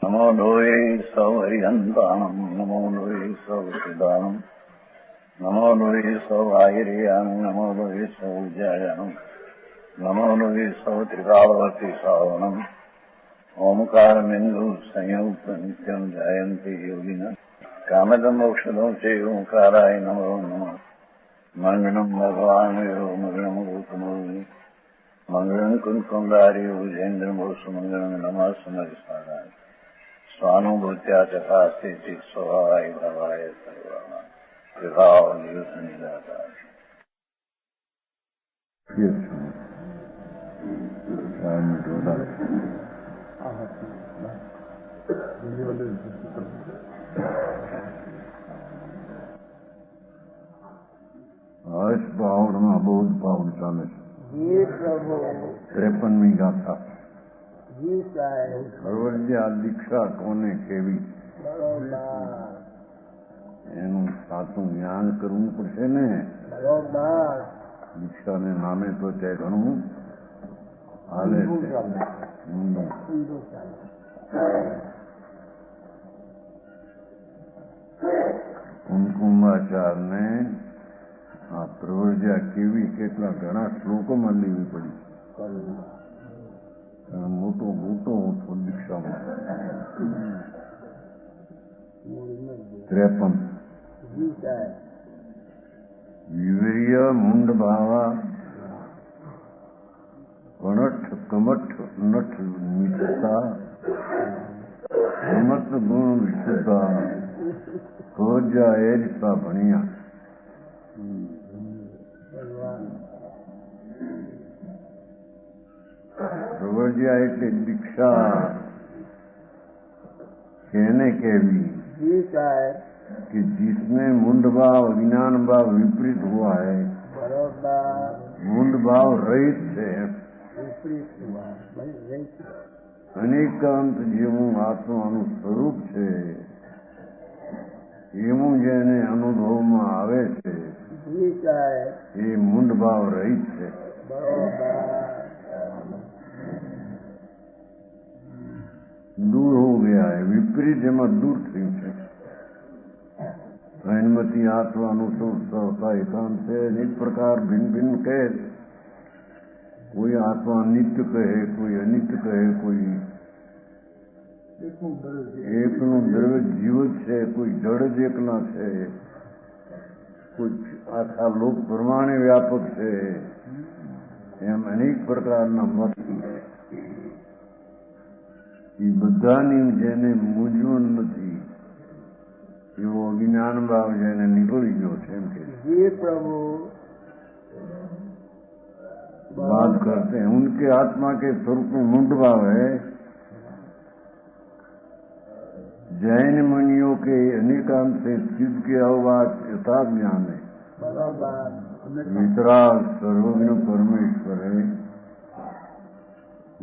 नमो लोये सौहरिहन्ताणम् नमो लोये सौहृदानम् नमो लोये सौभागिर्याम् नमो लोये सौज्यायाम् नमो लोये सौत्रिकालवती सावनम् ओंकारमिन्दु संयुक्त नित्यम् जायन्ति योगिनः कामदम् मोक्षदम् च ओंकाराय नमो नमः मङ्गलम् भगवान् यो मङ्गलम् गौतमोनि मङ्गलम् कुन्कुण्डारि भुजेन्द्रमोसुमङ्गलम् नमः समरिसाराय स्वानुभूत्या चकास्ते स्वभावाय भवाय सर्वाणां विभाव निदाताय हर्ष पावड़માં બૌદ્ધ પાવડ ચાલે છે. 53મી ગાથા. સર્વજ્ઞ દીક્ષા કોને કેવી એનું સાચું જ્ઞાન કરવું પડશે ને. દીક્ષાને નામે તો તે ઘણું હાલે છે. કુમકુમાચારને આ પ્રવર્જ્યા કેવી કેટલા ઘણા શ્લોકોમાં લેવી પડી. મોટો મોટો દીક્ષામાં 53 વિવીર્ય મુંડ ભાવા કણઠ કમઠ નઠ મિતતા સમત ગુણ વિશુદ્ધા ભોજ્યા એ રીતના ભણ્યા. પ્રવર્જ્યા એટલે દીક્ષા कहने केवी कि जिसमें मुंड भाव विज्ञान भाव विपरीत हुआ है, मुंड भाव रहित है, अनेकांत जीवों आत्माનું સ્વરૂપ છે એવું જેને અનુભવમાં આવે છે એ મુંડ ભાવ રહિત છે. दूर हो गया है, विपरीत एમાં दूर થયું છે. प्रणमती आत्मा अनुसूर सहसा एकांत है. अनेक प्रकार भिन्न भिन्न कहे. कोई आत्मा नित्य कहे, कोई अनित्य कहे, कोई એકનું દ્રવ્ય જીવત છે, કોઈ જડ જ એકલા છે, કોઈ આખા લોક પ્રમાણે વ્યાપક છે. એમ અનેક પ્રકારના મત એ બધાની જેને મૂંઝવણ નથી એવો અજ્ઞાન ભાવ જેને નીકળી ગયો છે એમ કે પ્રભુ बात करते हैं. उनके आत्मा के स्वरूप में मुंड भाव है. जैन मुनियों के अनेकांत से सिद्ध के अववाद यथा ज्ञान है. वितराग सर्वज्ञ परमेश्वर है.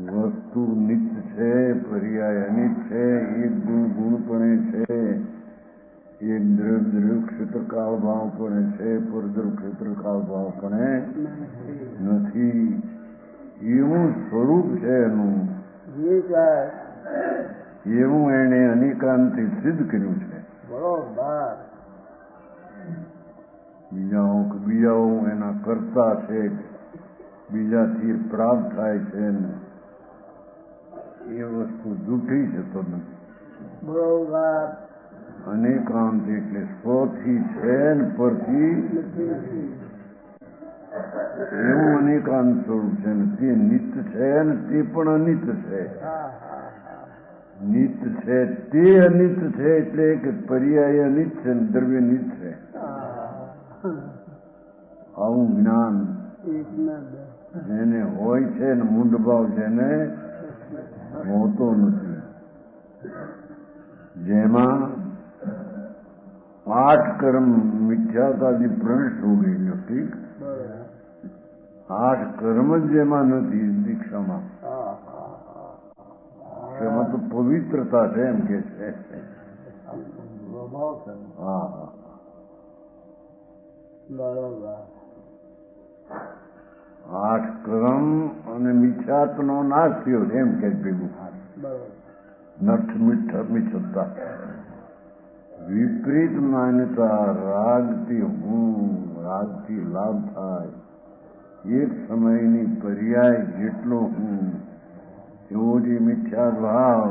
વસ્તુ નિત્ય છે, પર્યાય અનિત છે, એક ગુણ ગુણપણે છે, એક દ્રવ્ય દ્રવ્ય ક્ષેત્રકાળ ભાવપણે છે, પરદ્રવ્ય ક્ષેત્રકાળ ભાવપણે નથી. એવું સ્વરૂપ છે એનું, એવું એને અનેકાંતથી સિદ્ધ કર્યું છે. બીજાઓ એના કરતા છે, બીજાથી પ્રાપ્ત થાય છે. એ વસ્તુ જૂઠી છે તો નથી. બરોબર. અનેકાંત એટલે સ્વથી છે ને પરથી એવું અનેકાંત સ્વરૂપ છે ને તે નિત્ય છે ને તે પણ અનિત્ય છે. નિત્ય છે તે અનિત્ય છે એટલે કે પર્યાય અનિત છે ને દ્રવ્ય નિત છે. આવું જ્ઞાન જેને હોય છે ને મુંડ ભાવ જેને હોતો નથી. જેમાં 8 કર્મ મિથ્યાતાથી પ્રવેશ હો ગયેલો. ઠીક, 8 કર્મ જ જેમાં નથી દીક્ષામાં. એમાં તો પવિત્રતા છે એમ કે છે. હા હા બરોબર. 8 કર્મ અને મિથ્યાત્વનો નાશ થયો એમ કે ભેગું. નઠ મિથતા વિપરીત માન્યતા રાગથી લાભ થાય. એક સમયની પર્યાય જેટલો હું એવો જે મિથ્યા ભાવ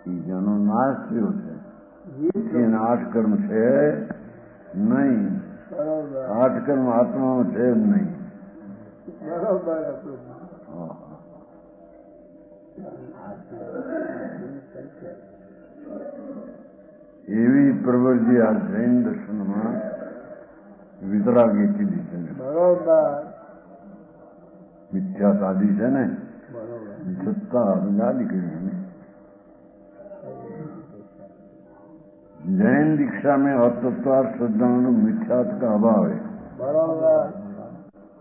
એ જેનો નાશ થયો છે એને આઠકર્મ છે નહીં. આઠકર્મ આત્મામાં છે જ નહીં. એવી પ્રવૃત્તિ આ જૈન દર્શનમાં વિતરાગી કીધી છે. મિથ્યા સાધી છે ને સત્તા ગાદી કરી. जैन दीक्षा में अतत्वार्थ श्रद्धा मिथ्यात्व का अभाव है.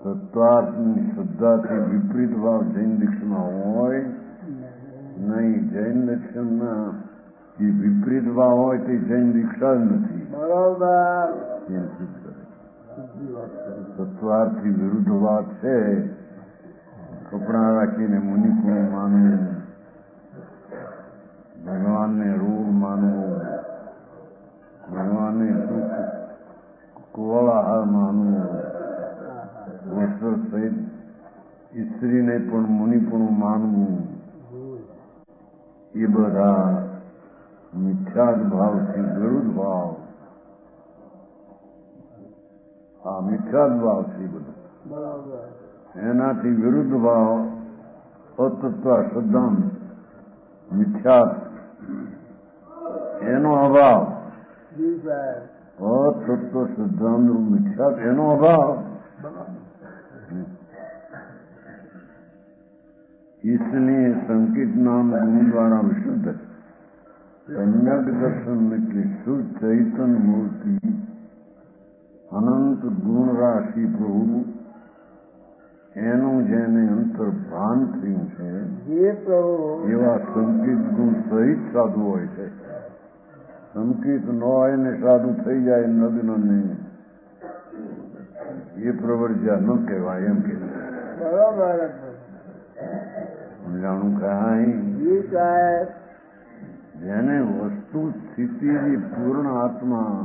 तत्वार्थ श्रद्धा से विपरीत भाव जैन दीक्षा में હોય નહીં. જૈન દર્શનમાં જે વિપરીત ભાવ હોય તે જૈન દીક્ષા જ નથી. તત્વાર્થથી વિરુદ્ધ વાત છે. કપડા રાખીને મુનિકુળ માનવું, ભગવાનને રૂપ માનવું, ભગવાનને સુખ કુવળાહાર માનવું, વસ્ત્ર સહિત સ્ત્રીને પણ મુનિપણું માનવું, એ બધા મિથ્યાદ ભાવથી વિરુદ્ધ ભાવ. આ મિથ્યાદ ભાવ છે બધું. એનાથી વિરુદ્ધ ભાવ અતત્વ શ્રદ્ધા મિથ્યાદ એનો અભાવ. અતત્વ શ્રદ્ધાનું મિથ્યાદ એનો અભાવ. इसलिए संकित नाम गुण द्वारा विशुद्ध सम्यक दर्शन એટલે શુદ્ધ ચૈતન મૂર્તિ અનંત ગુણ રાશિ પ્રભુ એનું જેને અંતર ભાન થયું છે એવા સંકિત ગુણ સહિત સાધુ હોય છે. સંકિત ન હોય ને સાધુ થઈ જાય નગ્ન ને એ પ્રવર્જ્યા ન કહેવાય એમ કે જાણું કાંઈ જેને વસ્તુ સ્થિતિની પૂર્ણ આત્મા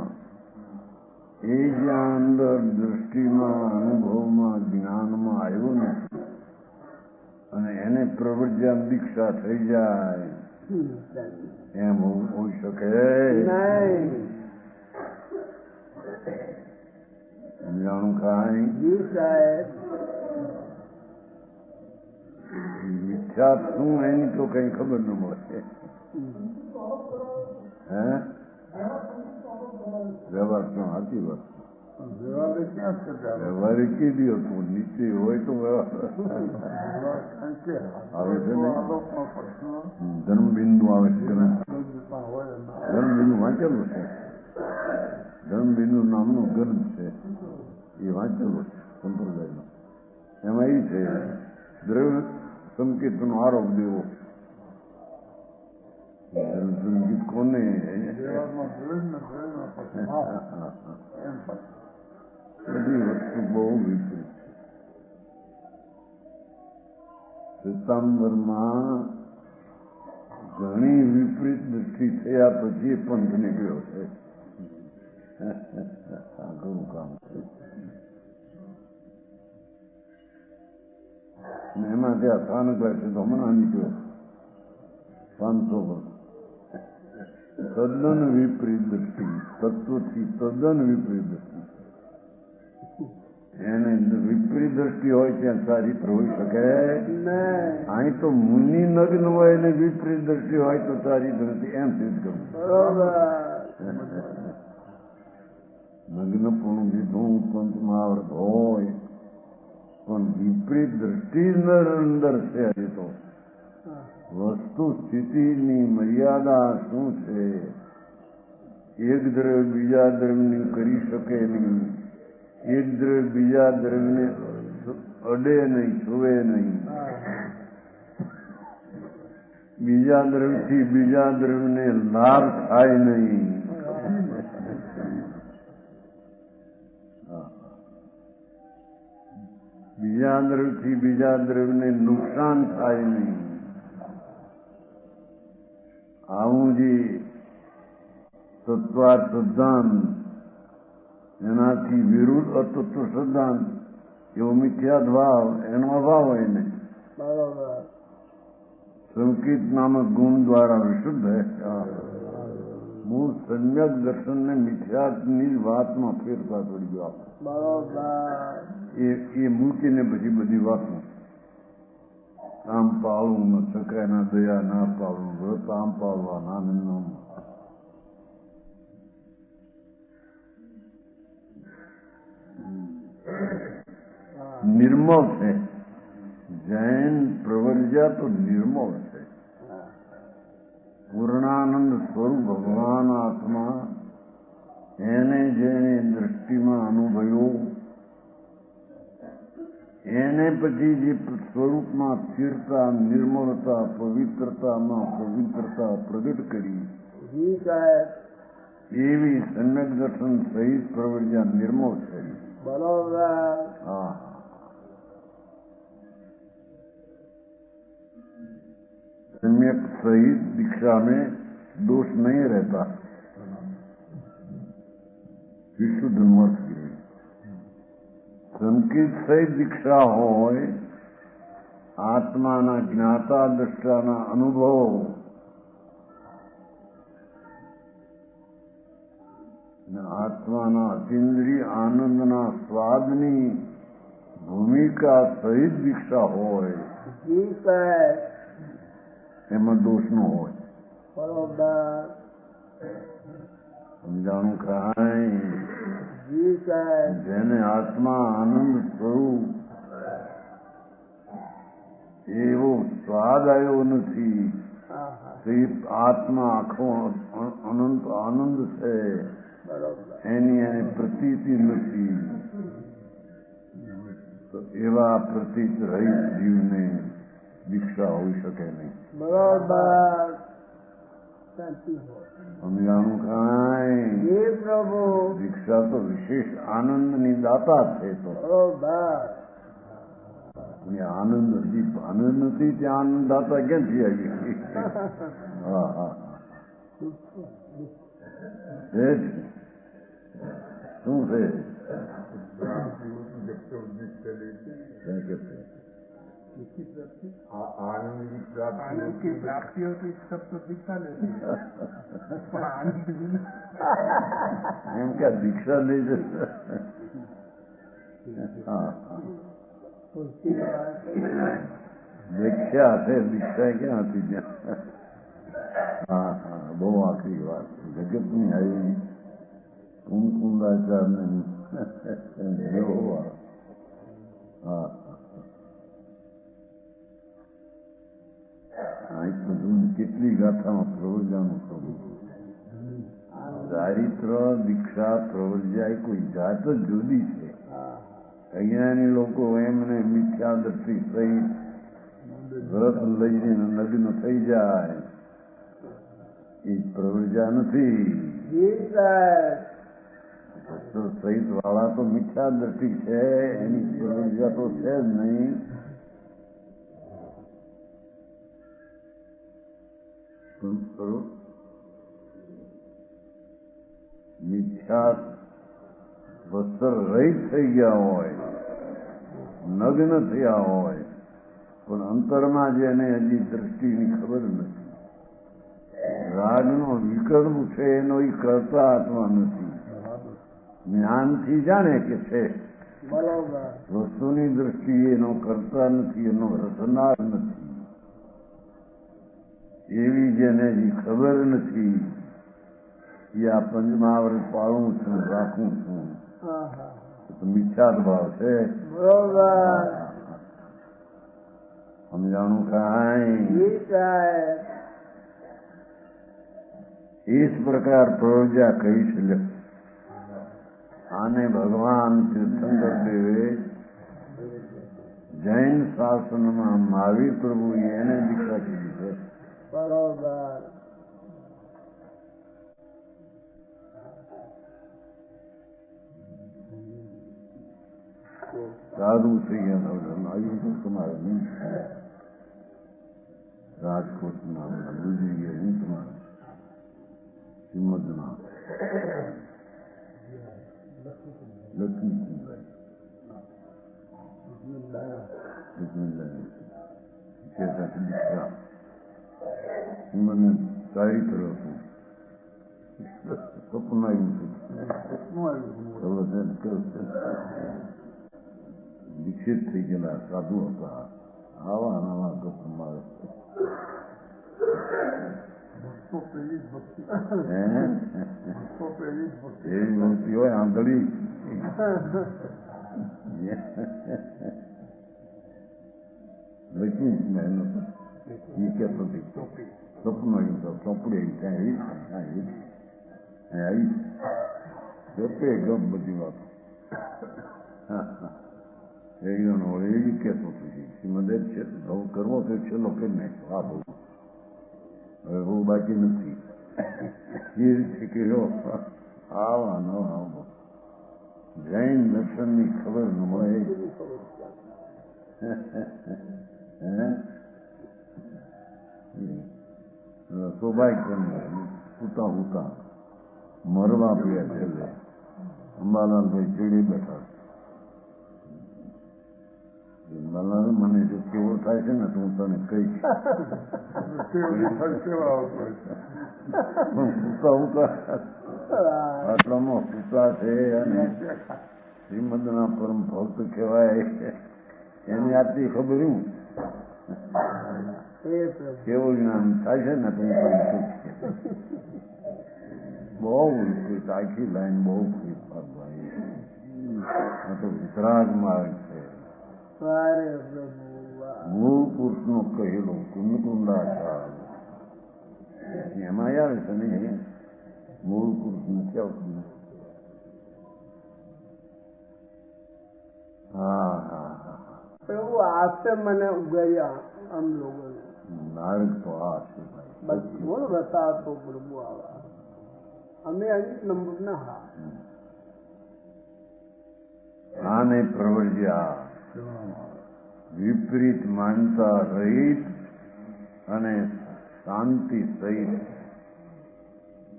એ જ્યાં અંદર દૃષ્ટિમાં અનુભવમાં જ્ઞાનમાં આવ્યો નથી અને એને પ્રવર્જ્યા દીક્ષા થઈ જાય એમ હોઈ શકે જાણું કાંઈ મિથ્યાત શું એની તો કઈ ખબર ન મળે. હે વ્યવહાર તો સાચી વાત. વ્યવહાર કીધી હતું નીચે હોય તો આવે છે ને ધર્મબિંદુ આવે છે. ધર્મબિંદુ વાંચેલું છે. ધર્મબિંદુ નામનો ગ્રંથ છે એ વાંચેલો છે સંપ્રદાયનો. એમાં એ છે દ્રવ્ય સંકેતનો આરોપ દેવો. સંકેત કોને બધી વસ્તુ બહુ વિપરીત છે. સિતંબરમાં ઘણી વિપરીત દ્રષ્ટિ થયા પછી પંથ નીકળ્યો છે. ઘણું કામ છે. એમાં ત્યાં સ્થાનક રહેશે તો હમણાં નીકળ્યો 500 વર્ષ. તદ્દન વિપરીત દ્રષ્ટિ, તત્વથી તદ્દન વિપરીત દ્રષ્ટિ. એને વિપરીત દ્રષ્ટિ હોય ત્યાં ચારિત્ર હોઈ શકે અહીં તો મુનિ નગ્ન હોય ને વિપરીત દ્રષ્ટિ હોય તો ચારિત્ર નથી એમ સિદ્ધ કરવું. નગ્ન પણ વિધું પંચમાં આવડત હોય પણ વિપરીત દ્રષ્ટિ અંદર છે. હજી તો વસ્તુ સ્થિતિની મર્યાદા શું છે? એક દ્રવ્ય બીજા દ્રવ્યની કરી શકે નહીં. એક દ્રવ્ય બીજા દ્રવ્યને અડે નહીં, છુવે નહીં. બીજા દ્રવ્યથી બીજા દ્રવ્યને લાભ થાય નહીં. બીજા દ્રવ્યથી બીજા દ્રવ્યને નુકસાન થાય નહીં. આવું જે તત્વાર્થ સિદ્ધાંત એનાથી વિરુદ્ધ અતત્વ સિદ્ધાંત એવો મિથ્યાદ ભાવ એનો અભાવ હોય ને સંકિત નામક ગુણ દ્વારા વિશુદ્ધ મૂળ સમ્યક દર્શન ને મિથ્યાની વાતમાં ફેરફાર પડી ગયો એ મૂકીને પછી બધી વાતમાં આમ પાળવું ન શકાય ના દયા ના પાળવું વ્રત આમ પાળવા નામ નિર્મળ છે. જૈન પ્રવર્જા તો નિર્મળ છે. પૂર્ણાનંદ સ્વરૂપ ભગવાન આત્મા એને જેને દ્રષ્ટિમાં અનુભવ્યો એને પછી જે સ્વરૂપમાં સ્થિરતા નિર્મળતા પવિત્રતામાં પવિત્રતા પ્રગટ કરી એવી સમ્યક દર્શન સહિત પ્રવર્જા નિર્મળ છે. બરોબર. હા, सम्यक सहित दीक्षा में दोष नहीं रहता. विशुद्ध मत की संकेत सहित दीक्षा હોય આત્માના જ્ઞાતા દ્રષ્ટાના અનુભવ આત્માના અતિન્દ્રિય આનંદના સ્વાદની ભૂમિકા સહિત દીક્ષા હોય એમાં દોષ ન હોય. બરોબર. સમજાણું કાંઈ જેને આત્મા આનંદ સ્વરૂપ એવો સ્વાદ આવ્યો નથી તે આત્મા આખો અનંત આનંદ છે એની એને પ્રતીતિ નથી. તો એવા પ્રતીત રહિત જીવને દીક્ષા હોઈ શકે નહીં. બરોબર. સમજાણું કાંઈ પ્રભુ દીક્ષા તો વિશેષ આનંદની દાતા છે. તો બરોબર. આનંદ આનંદ નથી ત્યાં આનંદ દાતા ક્યાંથી આવી? હા હા શું છે? आनंद की प्राप्ति होती सब तो दिखता नहीं એમ કે દીક્ષા લઈ જશે. દીક્ષા છે દીક્ષા ક્યાં હતી ત્યાં? હા હા બહુ આખરી વાત જગતની આવી કુમકુંદાચાર ને હા કેટલી ગાથામાં પ્રવર્જાનું થવું. ચારિત્ર દીક્ષા પ્રવર્જા એ કોઈ જાત જ જુદી છે. અહીંયાની લોકો એમને મિથ્યા દ્રષ્ટિ સહિત વ્રત લઈને નગ્ન થઈ જાય એ પ્રવર્જા નથી. સહિત વાળા તો મિથ્યા દ્રષ્ટિ છે એની પ્રવર્જા તો છે જ નહીં. મિથ્યા વસ્ત્ર રહિત થઈ ગયા હોય નગ્ન થયા હોય પણ અંતરમાં જેને હજી દ્રષ્ટિની ખબર નથી. રાગનો વિકલ્પ છે એનો એ કરતા આત્મા નથી. જ્ઞાનથી જાણે કે છે વસ્તુની દ્રષ્ટિ એનો કરતા નથી એનો રચનાર નથી. એવી જેને હજી ખબર નથી એ આ પંચમહાવૃત પાળું છું રાખું છું તો મિથ્યાદ ભાવ છે. સમજાણું કાંઈ? इस प्रकार प्रवृत्तियां कही छे. आने भगवान तीर्थंकर देवे जैन शासन में महावीर प्रभु એને દીક્ષા કીધી છે. બરોબર. સાધુ થઈ ગયા આવ્યું તો તમારે નહીં. રાજકોટના ગુજરી ગયા હિંદમાં શ્રીમદના લક્ષ્મીભાઈ મને ચારિત્ર હતું સ્વપ્ન દીક્ષિત થઈ ગયેલા સાધુ હતા આવા નવા ગપમાં એવી ભક્તિ હોય આંધળી લક્ષ્મી મહેનત એ કહેતો સ્વપ્ન ચોપડી ત્યાં આવી ગપે ગપ બધી વાત એકદમ એવી કહેતો શ્રીમદે છે બહુ કરવો તો છેલ્લો કરી નાખ્યો આ બહુ હવે બહુ બાકી નથી એ રીતે કહ્યો આવા ન આવો જૈન દર્શનની ખબર ન મળે સૌભાગ્ય ઉતા ઉતા મરવા પડ્યા છેલ્લે અંબાલાલભાઈ ચીડી બેઠા અંબાલાલ મને જો કેવો થાય છે ને તો હું તને કહીશ ઉતા ઉતા આટલામાં પિતા છે અને શ્રીમદના પરમ ભક્ત કહેવાય એની આટલી ખબર હું કેવું જ્ઞાન થાય છે ને તો બહુ આખી લાઈન બહુ તો વિતરાગ માર્ગ છે મૂળ પુરુષનો કહેલો કુંડકુંડાચાર એમાં આવે છે ને મૂળ પુરુષને કેવું હા હા प्रभु आपसे मैंने उगाया हम लोगों ने नारक तो आ છે बस बोल बता तो प्रभु आवा हमें अनेक नंबर न हा આને પ્રવર્જ્યા વિપરીત માનતા રહિત અને શાંતિ સહિત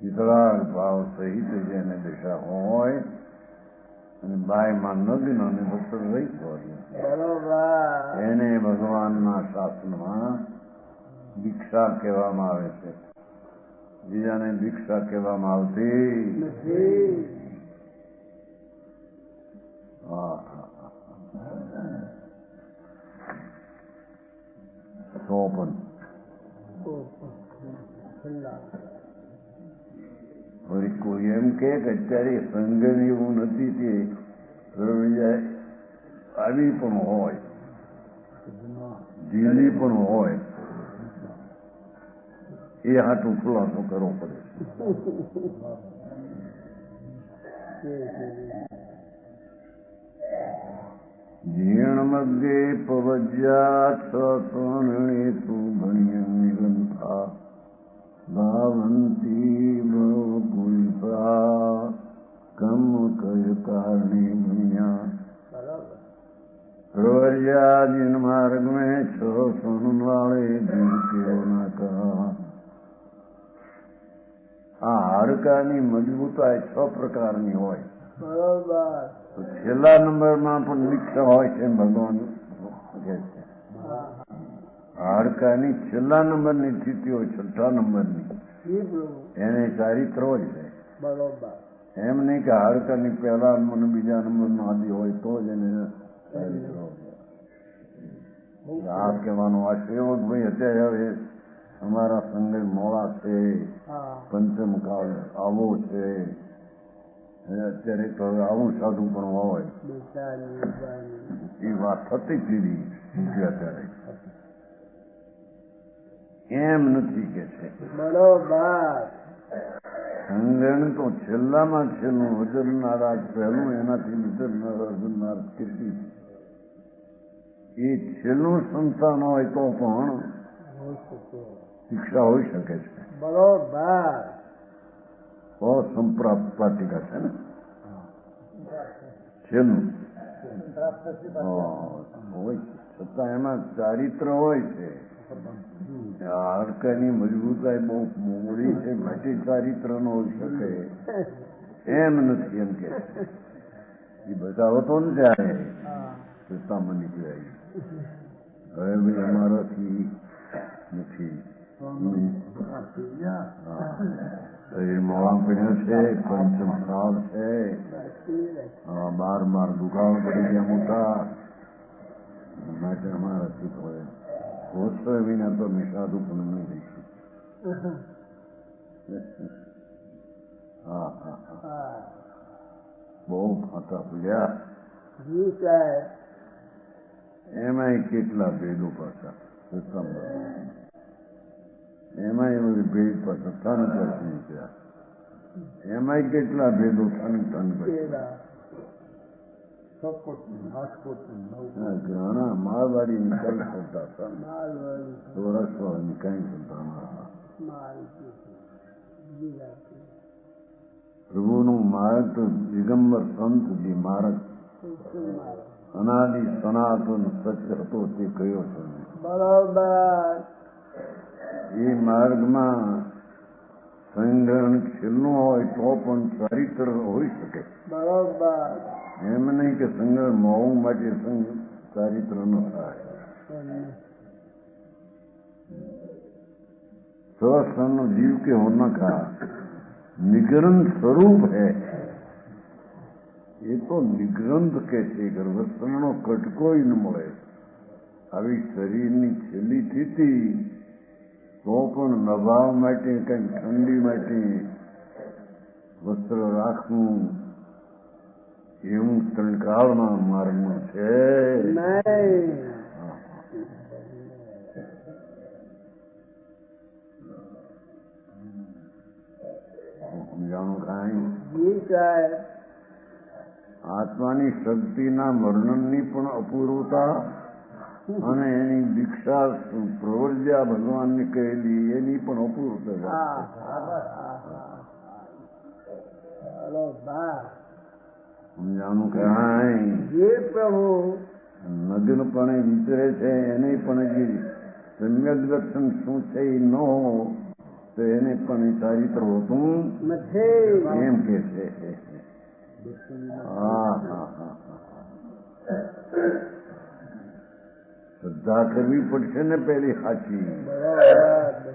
વિતરાગ ભાવ સહિત જેને દિશા હોય અને બાયમાં નગ્ન અને ભક્ત રહિત હોય એને ભગવાનના શાસનમાં દીક્ષા કહેવામાં આવે છે બીજાને દીક્ષા કહેવામાં આવતી સોપન વળી કોઈ એમ કે અત્યારે સંગન એવું નથી તે આવી પણ હોય ઢીલી પણ હોય એ હાટું ખુલાસો કરવો પડે જીણ મધ્યે પવજ્યા છણેષુ ભણ્યં ગ્રંથા ભાવંતી પુરુષા કમ કય કારણે ભણ્યા પ્રવર્યા જીન માર્ગ મેં છ સુન વાળે દિલ કેવો ના કહા આ હાડકાની મજબૂતાઈ 6 પ્રકારની હોય તો છેલ્લા નંબરમાં પણ દીક્ષા હોય છે ભગવાન કહે છે હાડકાની છેલ્લા નંબરની સ્થિતિ હોય 6થા નંબરની એને ચારિત્ર હોય છે એમ નહીં કે હાડકાની પહેલા નંબર બીજા નંબરનો આદિ હોય તો જ એને ચારિત્ર હોય આ કહેવાનો આ સેવક ભાઈ અત્યારે હવે અમારા સંગે મોડા છે પંચમ કાળ આવો છે અત્યારે તો આવું સાધુ પણ હોય એ વાત થતી પીડી અત્યારે એમ નથી કે છે સંગણ તો છેલ્લામાં છેલ્લું વજરનારા પહેલું એનાથી વજરનાર કેટલી એ છેલ્લું સંતાન હોય તો પણ શિક્ષા હોઈ શકે છે બરોબર અસંપ્રાપ્ત પાટિકા છે ને છેલ્લું હોય છતાં એમાં ચારિત્ર હોય છે હાડકાની મજબૂતાઈ બહુ મોડી છે, માટી ચારિત્ર નો હોઈ શકે એમ નથી, એમ કે એ બતાવતો ને ત્યારે સત્તામાં નીકળાય. હવે ભાઈ અમારાથી નથી. શરીરમાં વાંકણ્યો છે, પંચમ સાવ છે, 12 દુખાવો પડી ગયા મોટા, માટે અમારાથી હોય હોસ્તો વિના તો નિષાદુ પણ નહીં દઈશું. હા હા હા, બહુ ખાતા પૂજ્યા. એમાંય કેટલા ભેદો પાછા એમાંય બધી ભેદ પાછા તન પછી નીકળ્યા. એમાંય કેટલા ભેદો તન પછી ઘણા માળવાડી નિકાલ કરતા હતા, સૌરાષ્ટ્રની કઈ કરતા પ્રભુનું માર્ગ તો દિગંબર સંત જે માર્ગ અનાદિ સનાતન સત્ય હતો તે કયો છે. બરોબર. એ માર્ગમાં સંગ્રહણ છેલ્લું હોય તો પણ ચારિત્ર હોઈ શકે. બરોબર. એમ નહીં કે સંગ્રહ મોવું માટે ચારિત્ર ન થાય. સ્વસ્થાન जीव के होना का निग्रंथ स्वरूप है. એ તો નિગ્રંથ કે છે, ગર્ભસ્થાનનો કટકો ન મળે. આવી શરીરની છેલ્લી સ્થિતિ તો પણ નભાવ માટે કંઈક ઠંડી માટે વસ્ત્ર રાખવું એવું ત્રણકાળના માર્ગમાં છે. સમજાણું કાંઈ? આત્માની શક્તિના વર્ણનની પણ અપૂર્વતા અને એની દીક્ષા પ્રવર્જ્યા ભગવાનને કહેલી એની પણ અપૂર્વતા. સમજાણું કાંઈ? જે પ્રભુ નગ્નપણે વિચરે છે એને પણ જે સમ્યક દર્શન શું છે એ ન હો તો એને પણ ચારિત્ર હોતું નથી એમ કે છે. શ્રદ્ધા કરવી પડશે ને પેલી સાચી.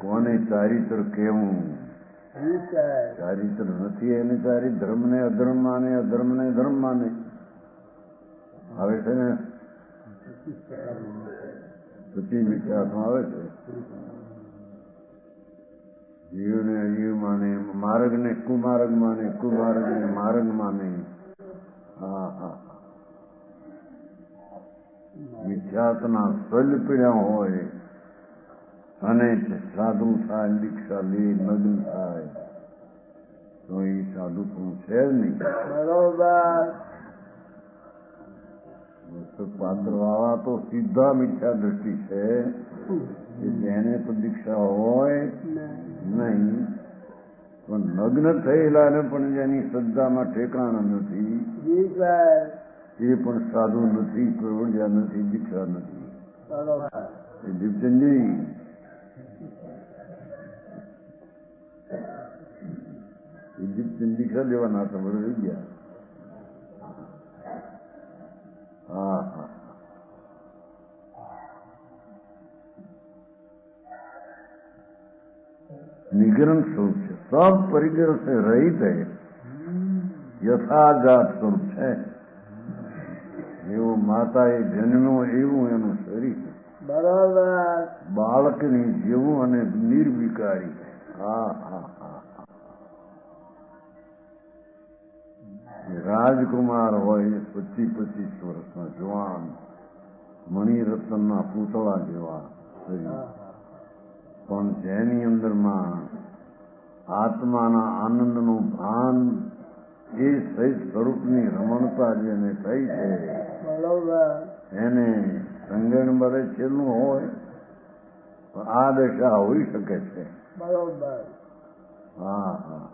કોને ચારિત્ર કેવું? ચારિત્ર નથી એને ચારિત્ર ધર્મને અધર્મ માને, અધર્મને ધર્મ માને. આવે છે ને સચી વિચારમાં આવે છે. જીવને અજીવ માને, માર્ગને કુમાર્ગ માને, કુમાર્ગને માર્ગ માને. હા હા, મિથ્યાત્મના સલ પીડ્યા હોય અને સાધુ થાય, દીક્ષા લે, નગ્ન થાય તો એ સાધુ પણ છે જ નહીં. બરોબર. પાત્ર વાળા તો સીધા મિથ્યા દ્રષ્ટિ છે કે જેને તો દીક્ષા હોય નહીં પણ નગ્ન થયેલા ને પણ જેની શ્રદ્ધામાં ઠેકાણા નથી એ પણ સાધુ નથી, પ્રવણ્યા નથી, દીક્ષા નથી. એ દીપચંદજી દીક્ષા લેવાના હતા, બરોબર રહી ગયા. હા હા, निग्रंथ स्वरूप है, सब परिग्रह से रहित है, યથાજાત સ્વરૂપ છે. એવું માતાએ જન્મ્યો એવું એનું શરીર બરાબર બાળકની જેવું અને નિર્વિકારી. હા હા હા, રાજકુમાર હોય 25-25 વર્ષના જવાન મણિરત્નના પૂતળા જેવા શરીર, પણ જેની અંદરમાં આત્માના આનંદનું ભાન એ સહિત સ્વરૂપની રમણતા જેને થઈ છે એને સંગણ મળે છેલ્લું હોય આ દશા હોઈ શકે છે. બરોબર. હા હા,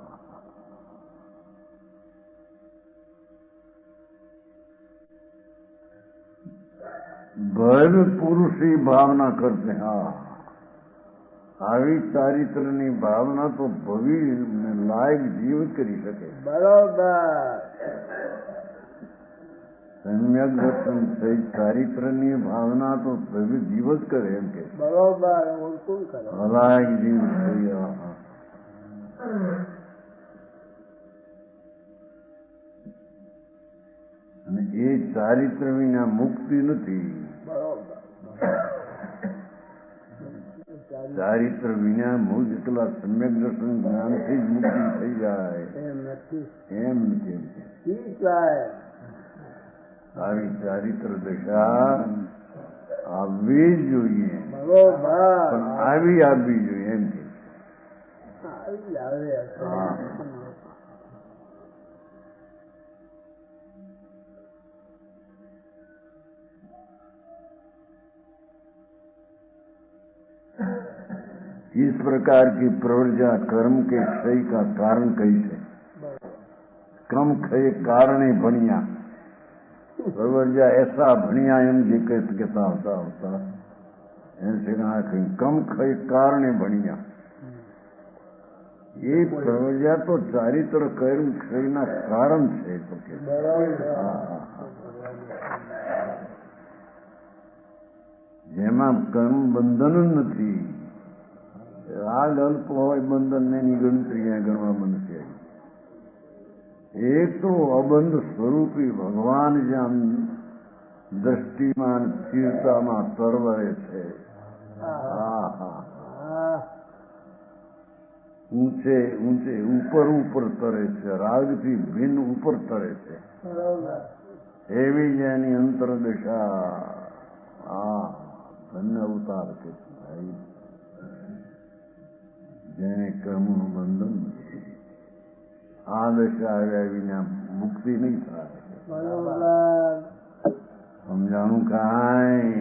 ભય પુરુષી ભાવના કરતે. હા, આવી ચારિત્રની ભાવના તો ભવિને લાયક જીવ કરી શકે. બરોબર. સમ્યક દર્શન સહિત ચારિત્રની ભાવના તો ભવ્ય જીવ જ કરે એમ કે. બરોબર. ઓળખું કરે. અલાયક જીવ થઈ. અને એ ચારિત્ર વિના મુક્તિ નથી. બરોબર. ચારિત્ર વિના મુક્ત એકલા સમ્યક દર્શન જ્ઞાનથી જ મુક્તિ થઈ જાય એમ નથી. એમ નથી. ઠીક સાહેબ. આવી ચારિત્ર દશા આવવી જ જોઈએ. બરોબર. પણ આવવી જોઈએ એમ કે. આવી આવે. હા. इस प्रकार की प्रवृत्तियां कर्म के क्षय का कारण कही है. कर्म क्षय कारणे भणिया प्रवृत्तियां ऐसा भणिया एम जी कहता होता ऐसे कहा कर्म क्षय कारणे भणिया. ये प्रवृत्तियां तो चारित्र कर्म क्षय ना कारण है. तो के જેમાં કર્મ બંધન જ નથી. રાગ અલ્પ હોય બંધન એની ગણતરી ગણવા બનશે. એક તો અબંધ સ્વરૂપી ભગવાન જ્યાં દ્રષ્ટિમાં સ્થિરતામાં તરવરે છે. ઊંચે ઊંચે ઉપર તરે છે. રાગથી ભિન્ન ઉપર તરે છે. એવી જેની અંતરદશા ધન્ય અવતાર કે ભાઈ જેને કર્મનું બંધન નથી. આ દશા આવ્યા વિના મુક્તિ નહીં થાય. સમજાણું કાંઈ?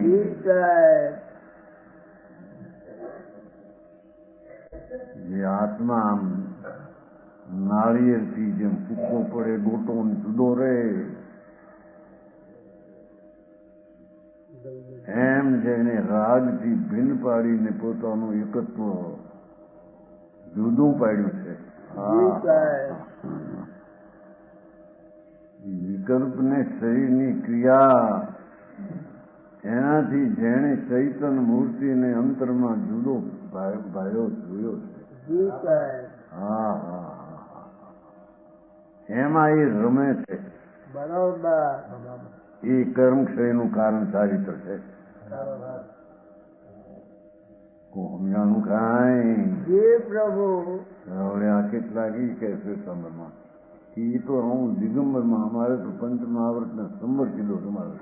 જે આત્મા આમ નાળિયેરથી જેમ ફૂકો પડે ગોટો જુદો રહે એમ જેને રાગથી ભિન્ન પાડીને પોતાનું એકત્વ જુદું પાડ્યું છે. વિકલ્પને શરીરની ક્રિયા એનાથી જેણે ચૈતન મૂર્તિને અંતરમાં જુદો ભાયો જોયો છે. એમાં એ રમે છે. બરોબર. એ કર્મ ક્ષયનું કારણ ચારિત્ર છે. સમજાણું કાંઈ? પ્રભુ હવે આ કેટલાક ઈ કે છે સંબરમાં એ તો હું દિગંબરમાં અમારે તો પંચ મહાવ્રતને સંબર કીધો તમારે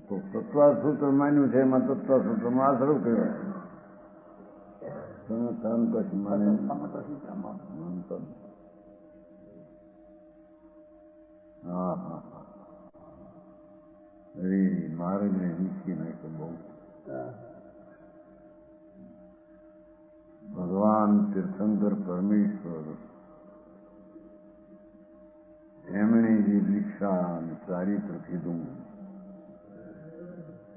તો તત્વાસૂત્ર માન્યું છે. એમાં તત્વાસૂત્રમાં આશરો કર્યો. તમે કામ કશું માને માનતો. હા હા હા. અરે માર્ગને નીચી નાખે બહુ. ભગવાન તીર્થંકર પરમેશ્વર એમણે જે દીક્ષા અને ચારિત્ર કીધું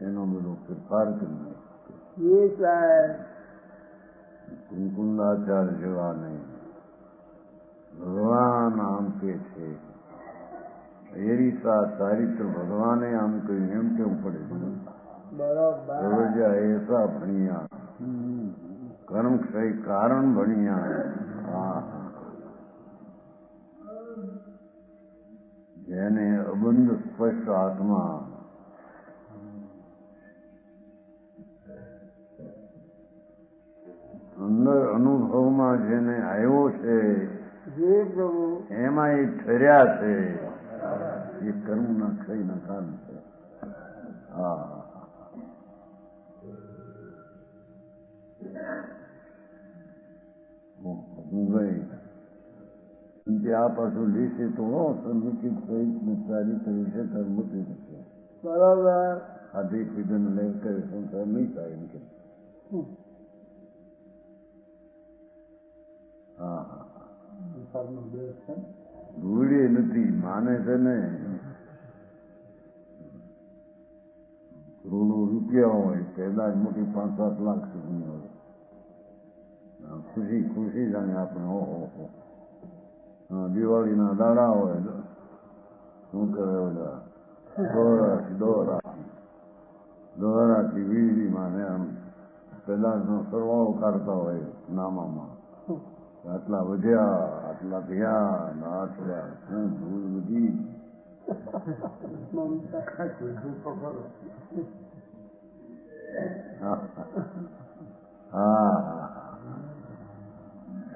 એનો બધો ફેરફાર કરી નાખ્યો. કુંકુંદાચાર્ય જેવા નહીં. ભગવાન આમ કે છે એરીસા ચારિત્ર ભગવાને આમ કહ્યું એમ કેવું પડે. બરોબર. એસા ભણિયા કર્મ ક્ષય કારણ ભણિયા. જેને અબંધ સ્પષ્ટ આત્મા અંદર અનુભવમાં જેને આવ્યો છે એમાં એ ઠર્યા છે. એ કર્મના ક્ષયના કારણ છે. હું ગઈ આ પાછું લેશે તો સમિતિત સહિત ચારિત્ર વિશે મૂકી શકશે. બરોબર. આધી પીધન લઈ કરે સંસાર નહીં થાય એમ કે. ભૂલે નથી માને છે ને કરોડો રૂપિયા હોય, પેદા જ મોટી 5-7 લાખ સુધી હોય. ખુશી ખુશી જાણે આપણે ઓહો દિવાળીના દાડા હોય, શું કરે બધા દોરાથી વીજળીમાં ને આમ પેદાશનો સરવાળો કાઢતા હોય નામામાં. આટલા વધ્યા, આટલા થયા, આટલા શું ભૂલ બધી. હા,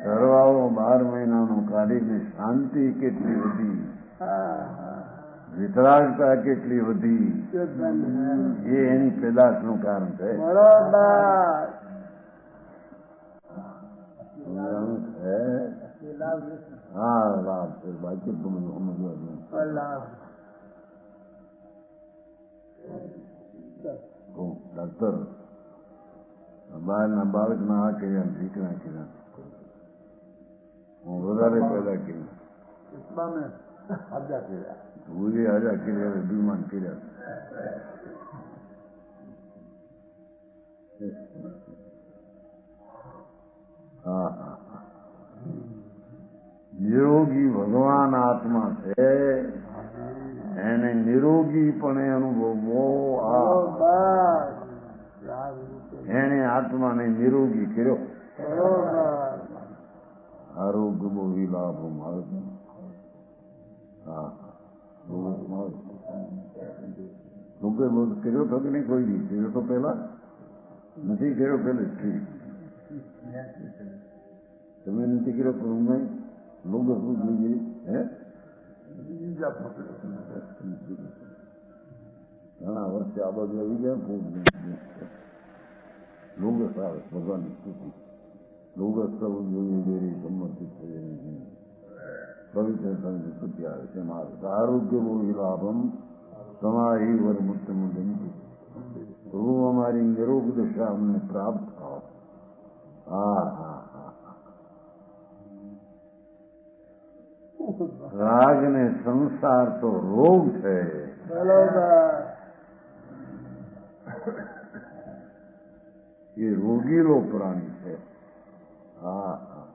સરવાળો 12 મહિનાનો કાઢીને શાંતિ કેટલી વધી, વિતરાગતા કેટલી વધી, એ એની પેદાશનું કારણ છે. હા, લાભ છે. બાકી તો બધું સમજવા ડાક્ટર બહારના બાળકના આ કર્યા, દીકરા કર્યા, હું વધારે પેદા કરી, પૂરી હાજા કર્યા, બીમાન કર્યા. હા હા, નિરોગી ભગવાન આત્મા છે, એને નિરોગીપણે અનુભવવો. એને આત્માને નિરોગી કર્યો. આરોગ્ય બહુ લાભ મળે. હા, લોકો બહુ કર્યો તો કે નહીં, કોઈ દી કર્યો તો પેલા નથી કર્યો, પેલે ઠીક તમે નથી કર્યો, પણ હું લોકો શું જોઈએ હે ઘણા વર્ષે આ બાજુ આવી ગયા. લોકો સારા ભગવાનની સ્તુતિ, લોકો સૌ જોઈએ દેરી સંમતિ પવિત્ર સ્તુતિ આવે છે. આરોગ્ય બહુ લાભમ તમારી વરમુક્ત મુદંતી, પ્રભુ અમારી નિરોગ દશા અમને પ્રાપ્ત થાવ. હા હા હા, રાગ ને સંસાર તો રોગ છે. એ રોગીલો પ્રાણી છે. હા હા,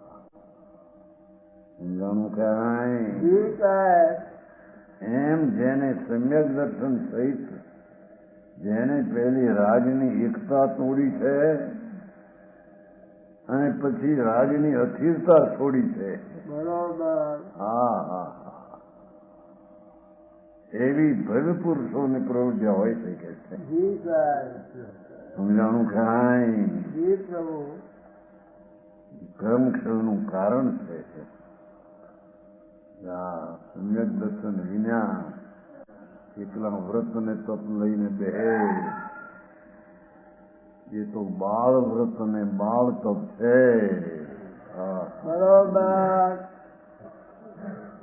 સમજાણું કાંઈ એમ જેને સમ્યક દર્શન સહિત જેને પહેલી રાજની એકતા તોડી છે અને પછી રાજની અસ્થિરતા છોડી છે. હા હા હા, એવી ભવ્ય પુરુષોની પ્રવૃત્તિ હોય શકે છે. સમજાણું કાંઈ કર્મક્ષયનું કારણ છે. સમ્યક દર્શન વિના એકલા વ્રત ને તપ લઈને બેહે એ તો બાળ વ્રત અને બાળ તપ છે.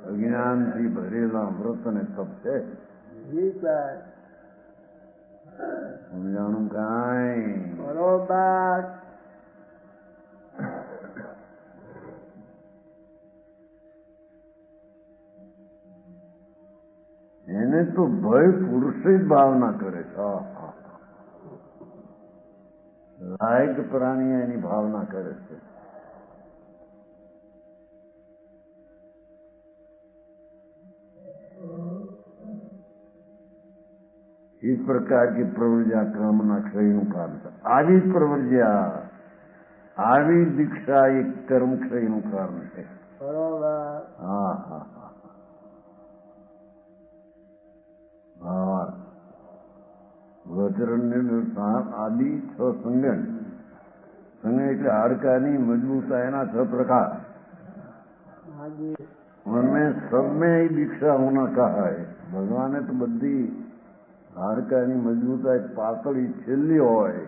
અજ્ઞાનથી ભરેલા વ્રત અને તપ છે. સમજાણું કાંઈ? એને તો ભય પુરુષ જ ભાવના કરે છે. લાયક પ્રાણી એની ભાવના કરે છે. इस प्रकार की प्रवृत्तियां कामना क्षयનું કારણ છે. આવી પ્રવૃત્તિયા, આવી દીક્ષા એક કર્મ ક્ષયનું કારણ છે. હા હા હા, વજ્રન આદિ 6 સંગન. સંગન એટલે હાડકાની મજબૂતાઈના 6 प्रकार. उनमें सब में ही दीक्षा होना कहा है. भगवान तो बधी हाड़कानी मजबूताई पातળી છેલ્લી હોય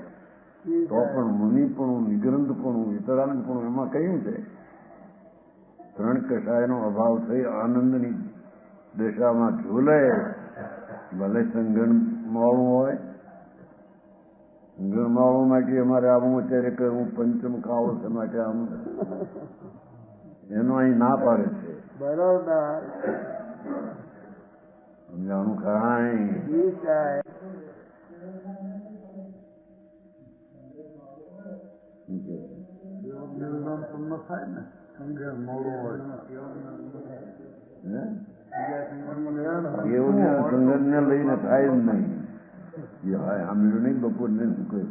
તો પણ મુનિપણું, નિગ્રંથપણું, વિતરાગપણું એમાં કયું છે? 3 કષાયનો અભાવ થઈ આનંદની દશામાં ઝૂલે. ભલે સંગણ માળું હોય, સંગણ માળું માટે અમારે આવું અત્યારે કરવું, પંચમ ખાવો છે માટે આમ એનો અહીં ના પાડે છે. બરોબર, સમજાણું કાંઈ? થાય ને સંઘે મોડું હોય એવું સંગત ને લઈને થાય જ નહીં. સાંભળ્યું નહીં બપોરને શું કહે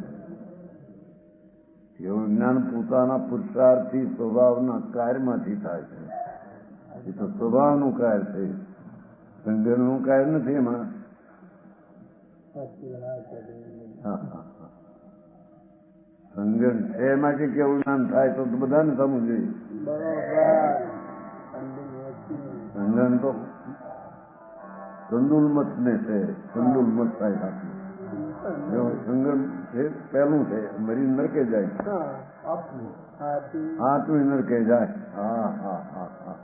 એવું જ્ઞાન પોતાના પુરુષાર્થથી સ્વભાવના કાર્યમાંથી થાય છે. એ તો સ્વભાવનું કાર્ય છે, સંગતનું કાર્ય નથી એમાં. સંગત છે એમાંથી કેવું જ્ઞાન થાય તો બધાને સમજવું જોઈએ. સંગત તો સંદુલ મત ને છે, સંદુલ મત થાય સાચું. સંગત છે પહેલું છે, મરી નરકે જાય, આટલું નરકે જાય. હા હા હા હા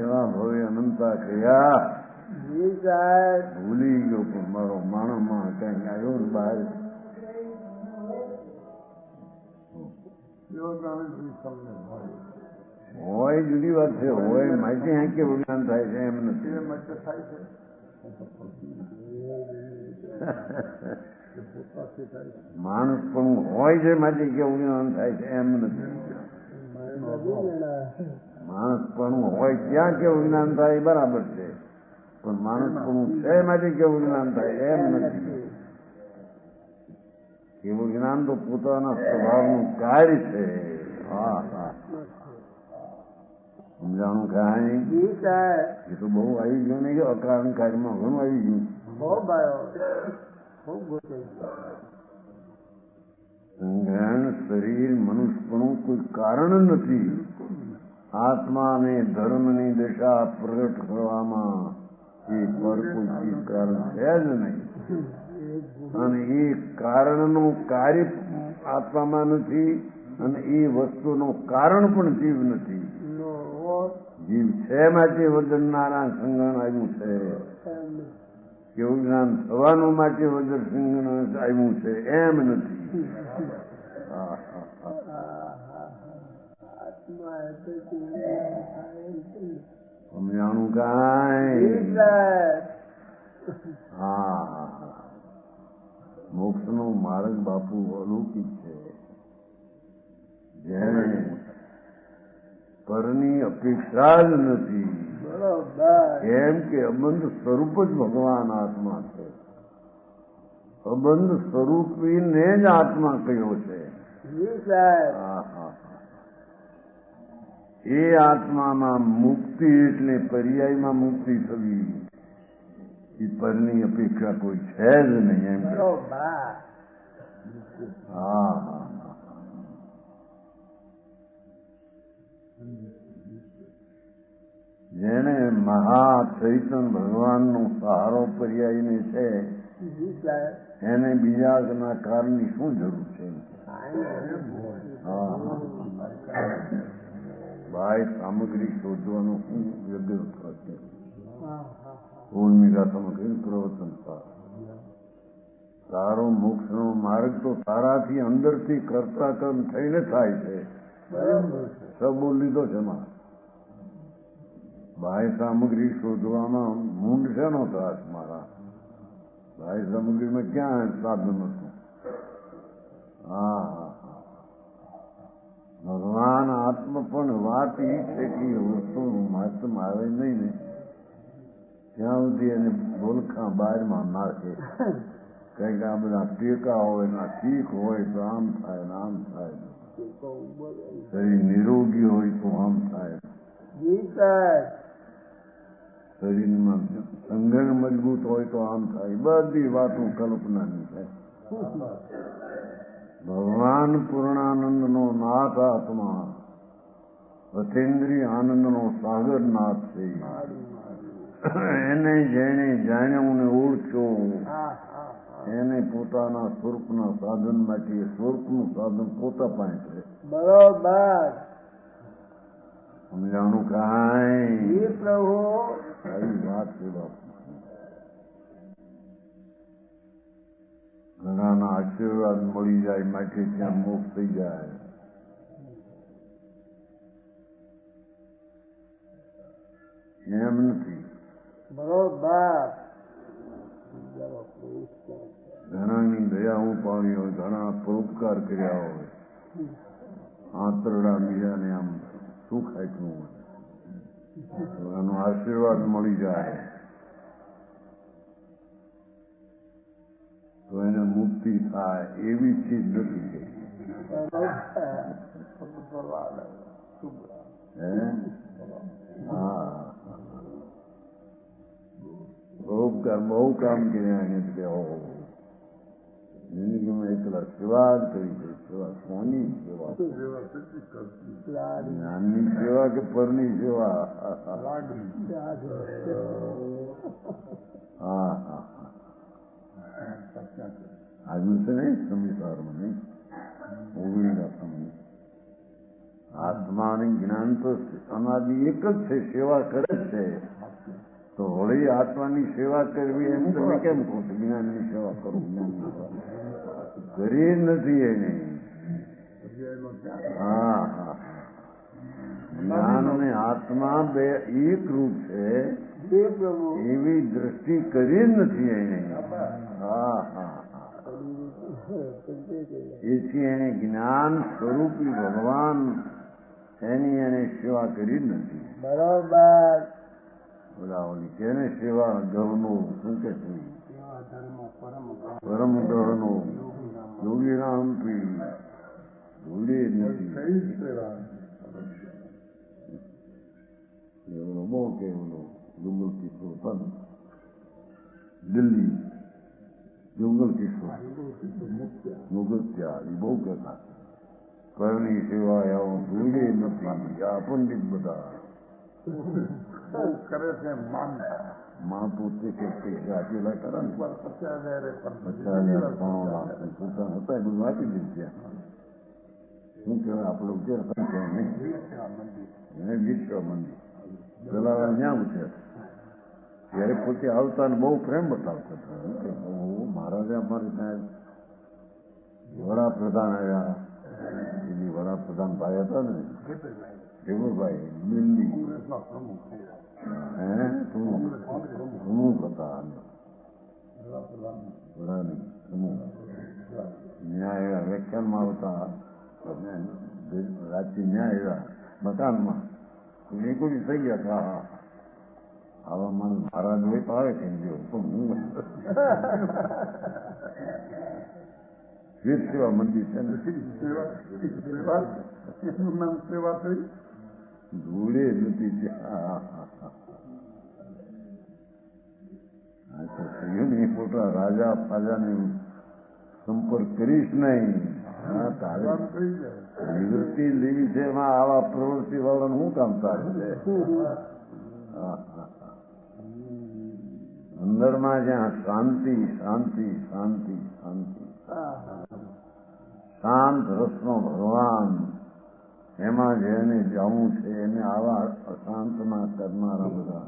એવા ભવ્ય અનંતા કયા ભૂલી ગયો પણ મારો માણસમાં કઈ આવ્યો ને બહાર. હોય જુદી વાત છે, હોય માહિતી અહીં કેવું જ્ઞાન થાય છે એમ નથી. માણસ પણ હોય છે માહિતી કેવું જ્ઞાન થાય છે એમ નથી. માણસ પણ હોય ત્યાં કેવું જ્ઞાન થાય બરાબર છે, પણ માણસ પણ છે માહિતી કેવું જ્ઞાન થાય એમ નથી. કેવું જ્ઞાન તો પોતાના સ્વભાવનું કાર્ય છે. હા હા સમજાણું કાંઈ એ તો બહુ આવી ગયું નહીં, અકારણ કાર્યમાં ઘણું આવી ગયું. સંગ્રહણ શરીર મનુષ્યપણું કોઈ કારણ નથી. આત્માને ધર્મની દશા પ્રગટ કરવામાં એ પર કોઈ ચીજ કારણ છે જ નહીં. અને એ કારણનું કાર્ય આત્મામાં નથી, અને એ વસ્તુનું કારણ પણ જીવ નથી. જીવ છે માટે વદનનારા સંગણ આવ્યું છે. કેવું જ્ઞાન થવાનું માટે વદર સંગણ આવ્યું છે એમ નથી. સમજાણું કાંઈ? હા મોક્ષ નો માર્ગ બાપુ અલૌકિક છે. જેને પરની અપેક્ષા જ નથી, કેમ કે અબંધ સ્વરૂપ જ ભગવાન આત્મા છે. અબંધ સ્વરૂપીને જ આત્મા કયો છે. એ આત્મામાં મુક્તિ એટલે પર્યાયમાં મુક્તિ થવી, એ પરની અપેક્ષા કોઈ છે જ નહીં એમ. હા જેને મહા ચૈતન ભગવાનનો સહારો પર્યાયને છે એને બીજાના કારણની શું જરૂર છે? હા ભાઈ સામગ્રી શોધવાનો શું યોગ્ય થશે? પૂર્ણિકા સામગ્રી પ્રવચન સારો મોક્ષનો માર્ગ તો સારાથી અંદરથી કરતા કર્મ થઈને થાય છે. સબ લીધો છે એમાં. બાહ્ય સામગ્રી શોધવામાં મૂંડ છે નો ત્રાસ મારા. બાહ્ય સામગ્રીમાં ક્યાં સાધન હતું? હા ભગવાન આત્મ પણ વાત એ છે કે વસ્તુનું મહત્વ આવે નહીં ને ત્યાં સુધી એને બોલખા બહારમાં નાખે. કંઈક આ બધા ટેકા હોય ના ઠીક હોય તો આમ થાય ને આમ થાય, શરીર નિરોગી હોય તો આમ થાય, શરીરમાં સંગણ મજબૂત હોય તો આમ થાય. બધી વાતો કલ્પનાની છે. ભગવાન પૂર્ણાનંદનો નાથ આત્મા અતેન્દ્રિય આનંદનો સાગર નાથ છે. એને જેને જાણ્યું ને ઓળખ્યો એને પોતાના સ્વરૂપના સાધન માટે સ્વરૂપનું સાધન પોતા પાસે છે. બરોબર સમજાણું કાંઈ? પ્રભુ આવી વાત છે બાપુ. ઘણાના આશીર્વાદ મળી જાય માટે ત્યાં મોક્ષ થઈ જાય. એમ નથી. બરોબર ઘણાની દયા હું પામી હોય, ઘણા પરોપકાર કર્યા હોય, આંતરડા બીજાને આમ સુખ આપ્યું તો એનો આશીર્વાદ મળી જાય તો એને મુક્તિ થાય એવી ચીજ નથી હા બહુ કામ કર્યા એને કે જિંદગીમાં એકલા સેવા જ કરી છે સેવા કોની સેવા જ્ઞાનની સેવા કે પરની સેવા હા હા આવ્યું છે નહીં સંસારમાં નહીં ઓગળી સમય આત્માની જ્ઞાન તો અનાદિ એક જ છે સેવા કરે છે તો વળી આત્માની સેવા કરવી એમ તમે કેમ કહો છો જ્ઞાનની સેવા કરું જ્ઞાનની સેવા કરી નથી એની હા હા જ્ઞાન અને આત્મા બે એક રૂપ છે એવી દ્રષ્ટિ કરી નથી એને હા હા એથી એને જ્ઞાન સ્વરૂપી ભગવાન એની એને સેવા કરી નથી બરોબર બોલાવલી કેને સેવા ગૌનું શું કે છે પરમ ગૌનું યોગી રામ પી ભૂલી નથી એવડો બહુ કેવડો જંગલ કિશોર પણ દિલ્હી જંગલ કિશોર મુગત્યા એ બહુ કહેતા કરની સેવા આવો ભૂલી નથી આ પંડિત બધા કરે છે માં પોતે કે પૈસા આપેલા કરે ને 50,000 પોતાના હતા બધું આપી દીધું ત્યાં શું કહેવાય આપણે ઉચેર થાય નહીં એને વિશ્વ મંદિર પેલા ત્યાં ઉછેર ત્યારે પોતે આવતા ને બહુ પ્રેમ બતાવતા હતા મહારાજે અમારે ત્યાં વડાપ્રધાન આવ્યા એની વડાપ્રધાન ભાઈ હતા ને દેવુભાઈ દિલ્હી પ્રમુખ હતા વડાની પ્રમુખ ન્યાય આવ્યા વ્યાખ્યાનમાં આવતા રાતથી ન્યાય આવ્યા મકાનમાં નીકળી થઈ ગયા હતા આવા માણસ મહારાજ હોય તો આવે કે જો પણ વીર સેવા મંદિર છે ને સેવા થઈ ધૂળે નથી ત્યાં પોતા રાજા ફાજાને સંપર્ક કરીશ નહીં નિવૃત્તિ લેવી છે એમાં આવા પ્રવૃત્તિ વાળાનું શું કામ થાય છે અંદરમાં જ્યાં શાંતિ શાંતિ શાંતિ શાંતિ શાંત રસનો ભગવાન એમાં જેને જવું છે એને આવા અશાંતમાં કરનારા બધા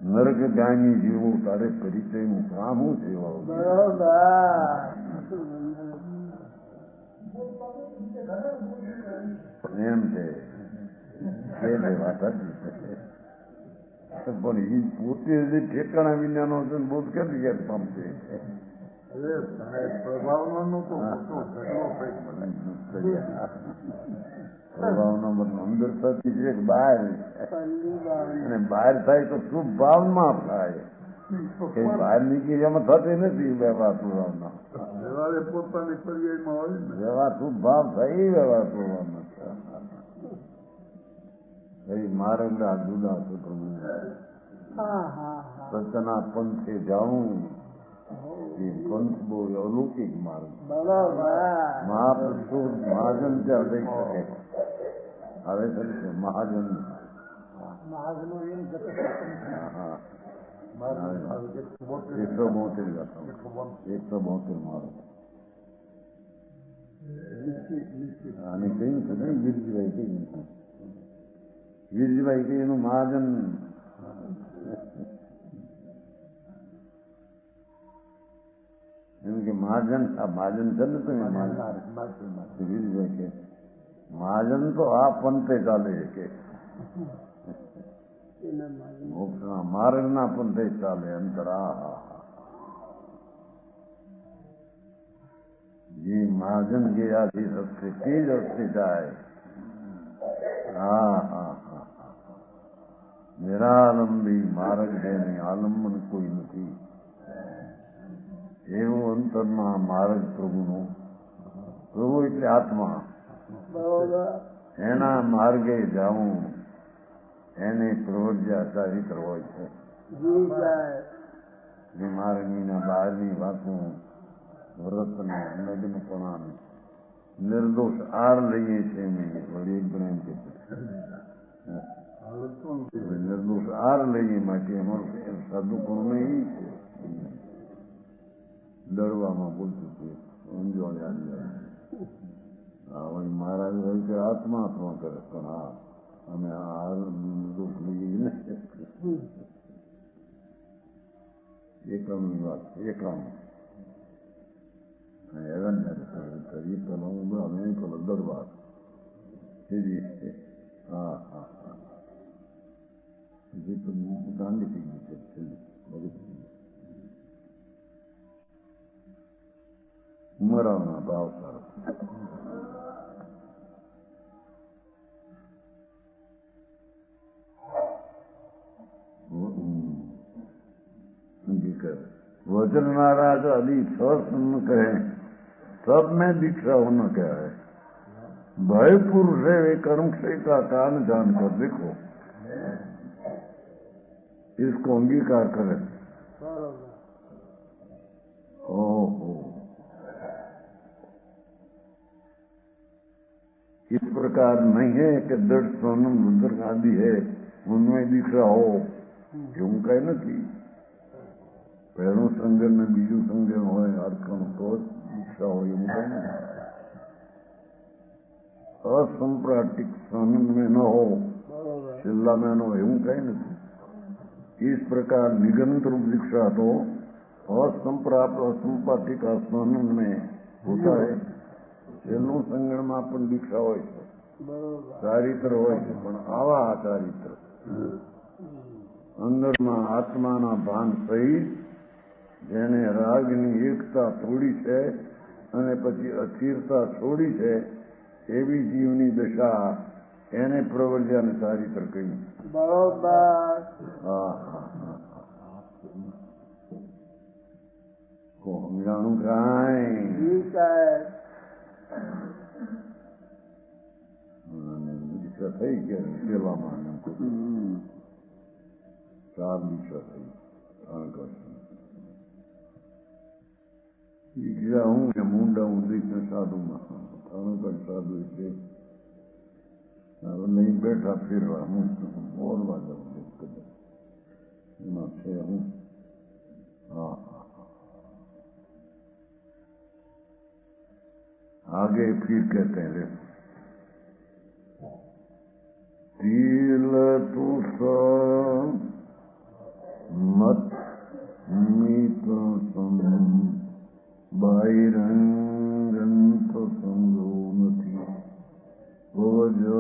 નર્ક ગાયની જીવું તારે પરિચયનું કામ શું છે એમ છે વાત પણ એ પોતે જે ઠેકાણા વિનાનો છે બોધ કરી ગયા પામશે પ્રભાવનો મતલબ અંદર થતી છે બહાર અને બહાર થાય તો શુભ ભાવમાં થાય કે બહાર નીકળી એમાં થતી નથી વ્યવહાર પ્રભાવના પોતાની પર્યાયમાં હોય વ્યવહાર શુભ ભાવ થાય વ્યવહાર પ્રભાવમાં મારેલા જુદા છે પ્રભુ સત્યના પંથે જાઉં એ પંથ બહુ અલૌકિક માર્ગ મહાપુરુષો મહાજન ત્યાં લઈ શકે હવે છે મહાજન 172 મારો અને કઈ છે ને વીરજીભાઈ કે એનું મહાજન એમ કે મહાજન આ મહાજન છે ને તમે વીરજીભાઈ કે મહાજન તો આ પંથે ચાલે કે માર્ગના પંથે ચાલે અંતર જે મહાજન જે આથી રસ્તે તે જ રસ્તે જાય. હા હા હા નિરાલંબી માર્ગ જેને આલંબન કોઈ નથી એવું અંતરમાં માર્ગ પ્રભુનો. પ્રભુ એટલે આત્મા. એના માર્ગે જાવું એને પ્રવર્જ્યા ચારિત્ર હોય છે. માર્ગીના બહારની વાતો વ્રતને નગ્નપણા નિર્દોષ આર લઈએ છીએ વળી એક ગ્રહણ છે નિર્દોષ આર લઈએ માટે અમારું સાધુપણું નહીં છે. દળવામાં બોલતું હતું સમજો મહારાજ હોય કે આત્મા કરે પણ હા અમે આ દુઃખ લઈએ એકમની વાત એકમ કરી પેલો અમે પેલો દરબાર હા હા હા ગાંધી થઈ ગઈ છે ઉમરાવના ભાવ સારા वचन महाराज अभी सत्सन्न कहे सब में दीक्षा होना क्या है. भय पुरुष है वे कर्म क्षय का कारण जानकर देखो इसको अंगीकार करें. ओहो इस प्रकार नहीं है कि दृढ़ सोनम रुद्र आदि है उनमें दीक्षा हो क्यों कहे નથી. પહેલું સંગર ને બીજું સંગર હોય અર્થનું તો જ દીક્ષા હોય એવું કઈ નથી. असंप्राटिक आनंद में न हो चिल्ला में न हो એવું કઈ નથી. इस प्रकार निगंत रूप दीक्षा तो असंप्राप्त असंपाटिक आनंद में होता है. છેલ્લું સંગણમાં પણ દીક્ષા હોય છે ચારિત્ર હોય છે પણ આવા ચારિત્ર અંદરમાં આત્માના ભાન સહિત જેને રાગની એકતા તોડી છે અને પછી અસ્થિરતા છોડી છે એવી જીવની દશા એને પ્રવર્જ્યાને ચારિત્ર કહ્યું. બરોબર. હા હા હા સમજાણું કાંઈ દીક્ષા થઈ ગયા પેલામાં ચાર દીક્ષા થઈ દીક્ષા હું કે મુંડા હું દીક્ષા સાધુમાં ત્રણ સાધુ એટલે નહીં બેઠા ફેરવા હું બોલવા જાઉં એમાં છે હું. હા आगे फिर कहते हैं तिल तुष मत मित बाहिरंगंत संगो નથી જય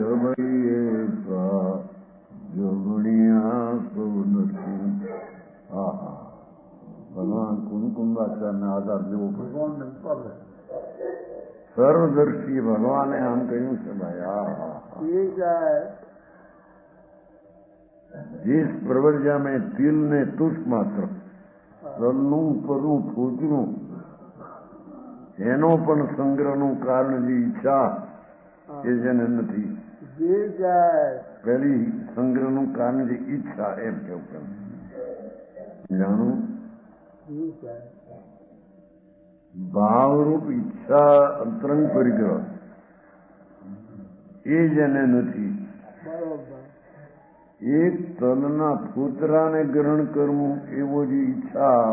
હમૈયે કા જોગણિયા સો નથી. હા હા ભગવાન કુંકુંદાચાર્યને આધાર લેવો પડે. સર્વદર્શી ભગવાને આમ કહ્યું છે ભાઈ जिस प्रवर्जा में तिल ने तुष्ट मात्र તલનું પરનું ફૂટનું એનો પણ સંગ્રહનું કારણ જે ઈચ્છા એ જેને નથી. પેલી સંગ્રહનું કારણ જે ઈચ્છા એમ કેવું જાણું ભાવરૂપ ઈચ્છા અંતરંગ પરિગ્રહ એ જેને નથી. એક તલના ફૂતરાને ગ્રહણ કરવું એવો જે ઈચ્છા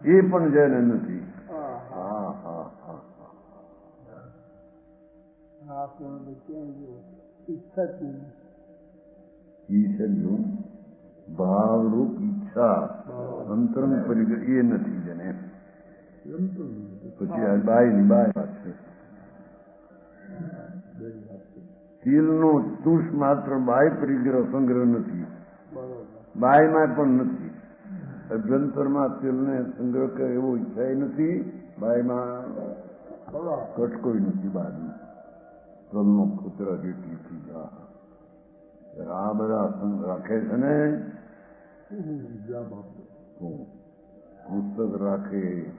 એ પણ જેને નથી. હા હા હા ભાવરૂપ ઈચ્છા અંતરંગ પરિગ્રહ એ નથી જેને. પછી આ બાયની બાય વાત છે. તિલનો તુષ માત્ર બાય પરિગ્રહ સંગ્રહ નથી, બાયમાં પણ નથી. અભ્યંતરમાં તિલને સંગ્રહ કરે એવો ઈચ્છા નથી, બાયમાં કટકોઈ નથી બાજુ તલનો પુત્ર જેટલી ચીજ આ બધા સંગ રાખે છે ને પુસ્તક રાખે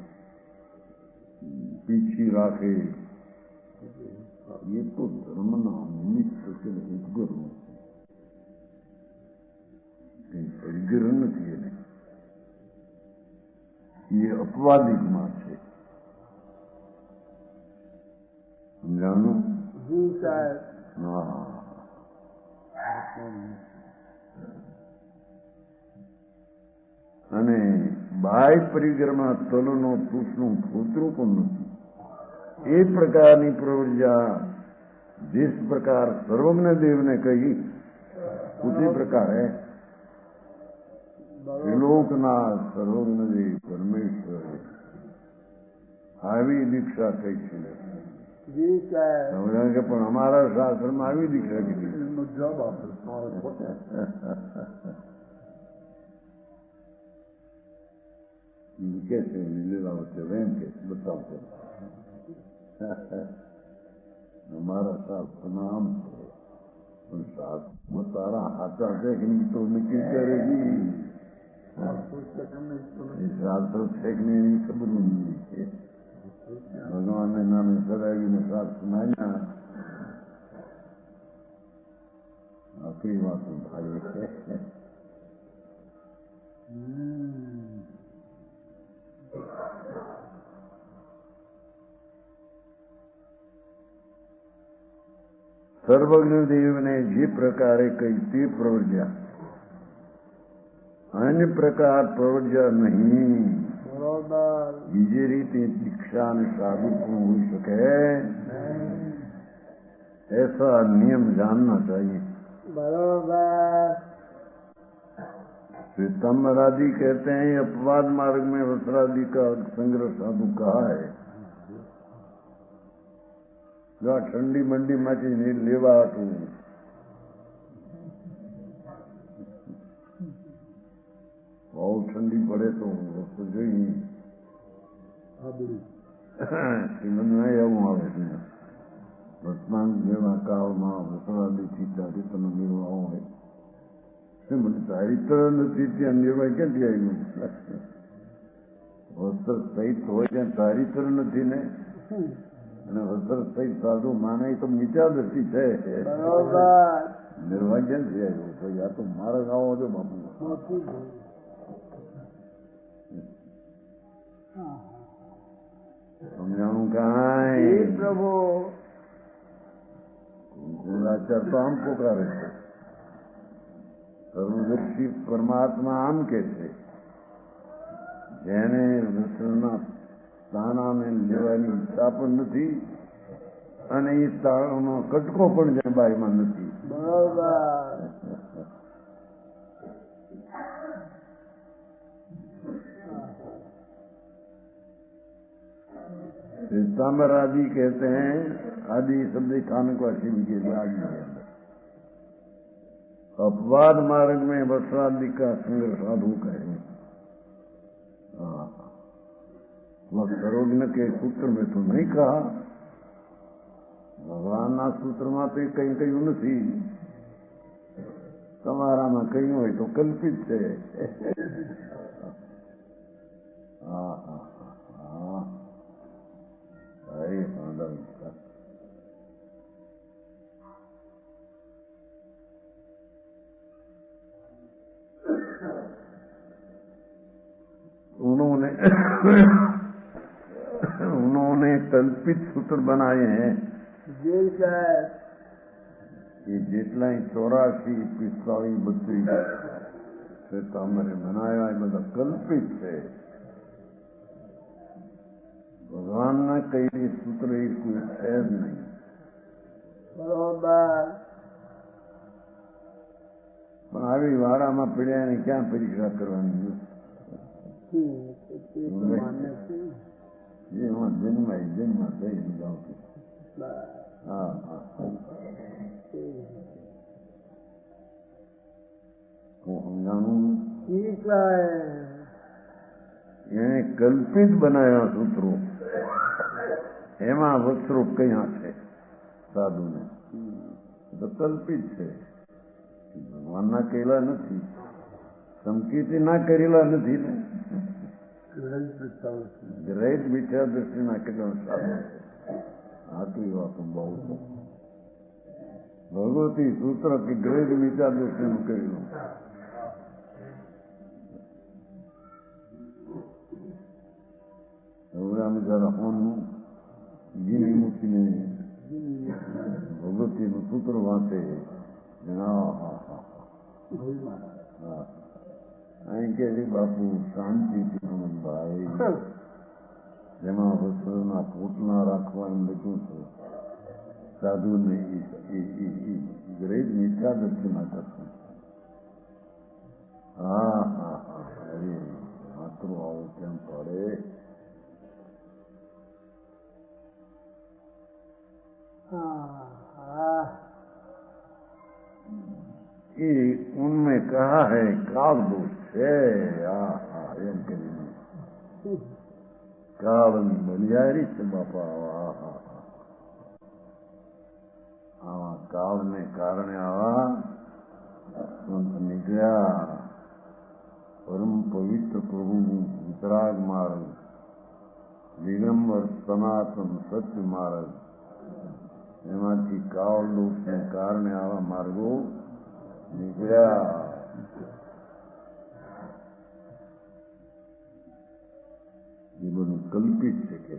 પીછી રાખે એ તો ધર્મના નિમિત્ત કે ઉદ્ગર નથી ઉદ્ગર નથી એને એ અપવાદિકમાં છે સમજાણું હા અને બાહ્ય પરિક્રમા તલનો પુષ્પનું ફૂતરું પણ નથી એ પ્રકારની પ્રવૃત્તિયા जिस प्रकार सर्वज्ञ देव ने कही उसी प्रकार है त्रिलोकनाथ सर्वज्ञ देव परमेश्वर આવી દીક્ષા થઈ છે કે પણ અમારા શાસ્ત્રમાં આવી દીક્ષા કીધી કે છે લીલા વચ્ચે એમ કે બતાવતો हमारा शास्त्र नाम है शास्त्र सारा हाथा है कि तो नक्की करेगी शास्त्र फेंकने नहीं खबर नहीं भगवान ने नाम कराएगी ने शास्त्र सुनाया आखिरी बात भाई है सर्वज्ञ देव ने जे प्रकारे कही ते प्रवर्ज्या अन्य प्रकार प्रवर्ज्या नहीं बीजे रीते दीक्षा ने साधुपण हो सके ऐसा नियम जानना चाहिए बरोबर श्वेतांबरादि कहते हैं अपवाद मार्ग में वस्त्रादि का संग्रह साधु कहा है जो ठंडी मंडी માંથી લેવા હતું બહુ ઠંડી પડે તો વસ્તુ જોઈ શ્રીમંતમાં એવું આવે છે વર્તમાન જેવા કાળમાં વસરાદીથી ચારિત્રનો નિર્વાહ હોય શ્રીમંત ચારિત્ર નથી ત્યાં નિર્વાહ ક્યાંથી આવ્યું વસ્ત્ર સહિત હોય ત્યાં ચારિત્ર નથી ને અને વસ્ત્ર સહિત સાધુ માને તો નીચા દ્રષ્ટિ છે નિર્વાહ ક્યાંથી આવ્યું તો યા તો મારા ગાવો છો બાપુ સમજાણું કાંઈ પ્રભુ ગુણાચાર તો આમ પોકારે છે સર્વદર્શી પરમાત્મા આમ કે છે જેને વસ્ત્રના તાણાને લેવાની ઈચ્છા પણ નથી અને એ તાણાનો કટકો પણ જે બાઈમાં નથી तामर आदि कहते हैं आदि शब्द स्थानकवासी के आदि अपवाद मार्ग में वस्त्रादि का संग्रह साधु कहे सर्वज्ञ के सूत्र में तो नहीं कहा भगवान ना सूत्र में तो कहीं कहीं नहीं तमारा में कहीं हो तो कल्पित है उन्होंने कल्पित सूत्र बनाए हैं ये जेटला 84 45 32 तामरे बनाया है બધા कल्पित है भगवान ने कई सूत्र एक कोई है नहीं बरोबर પણ આવી વાડામાં પીડ્યા ને ક્યાં પરીક્ષા કરવાની એમાં જન્મ થઈ જાઉં હા હું સમજાણું એને કલ્પિત બનાવ્યા સૂત્રો એમાં વસ્ત્રોપ કયા છે સાધુને તો કલ્પિત છે, ભગવાનના કહેલા નથી, સંકિતિ ના કરેલા નથી ને. ગ્રહિત મિથ્યા દ્રષ્ટિના કેટલા સાધુ આટલી વાતો બહુ ભગવતી સૂત્ર કે ગ્રહિત મિથ્યા દ્રષ્ટિનું કહેલું. હવે અમે જરા ફોનનું ગીની મૂકીને ભગવતીનું સૂત્ર વાંચે. અહીં કે બાપુ શાંતિથી આનંદભાઈ, જેમાં વસ્ત્રના પોટલા રાખવા એમ લખ્યું છે. સાધુને ગ્રહિત મિથ્યા દર્શના કરશે. હા હા હા, અરે માત્ર આવો કેમ પડે. उनमें कहा है काल दोष है. एम के કાળની બલિયારી છે બાપા. આવા કાળને કારણે આવા સંત નીકળ્યા. પરમ પવિત્ર પ્રભુનું વિતરાગ માર્ગ, દિગંબર સનાતન સત્ય માર્ગ, એમાંથી કાળ દોષને કારણે આવા માર્ગો નીકળ્યા. એ બધું કલ્પિત છે કે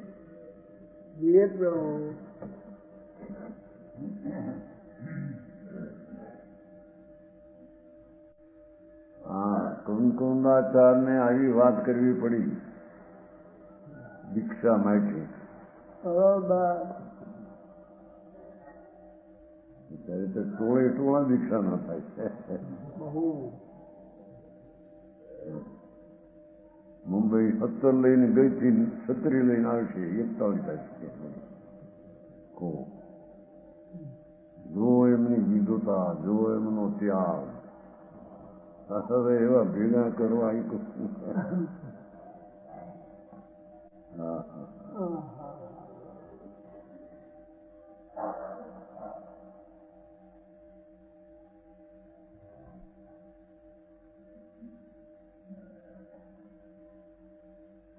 હા. કંકુંડાચાર્યને આવી વાત કરવી પડી દીક્ષા માટે. ત્યારે તો ટોળે ટોળા દીક્ષા ન થાય. મુંબઈ 17 લઈને ગઈ થી 36 લઈને આવશે 41 તારીખે. જો એમની વિદ્વતા, જો એમનો ત્યાગ, હવે એવા ભેગા કરવા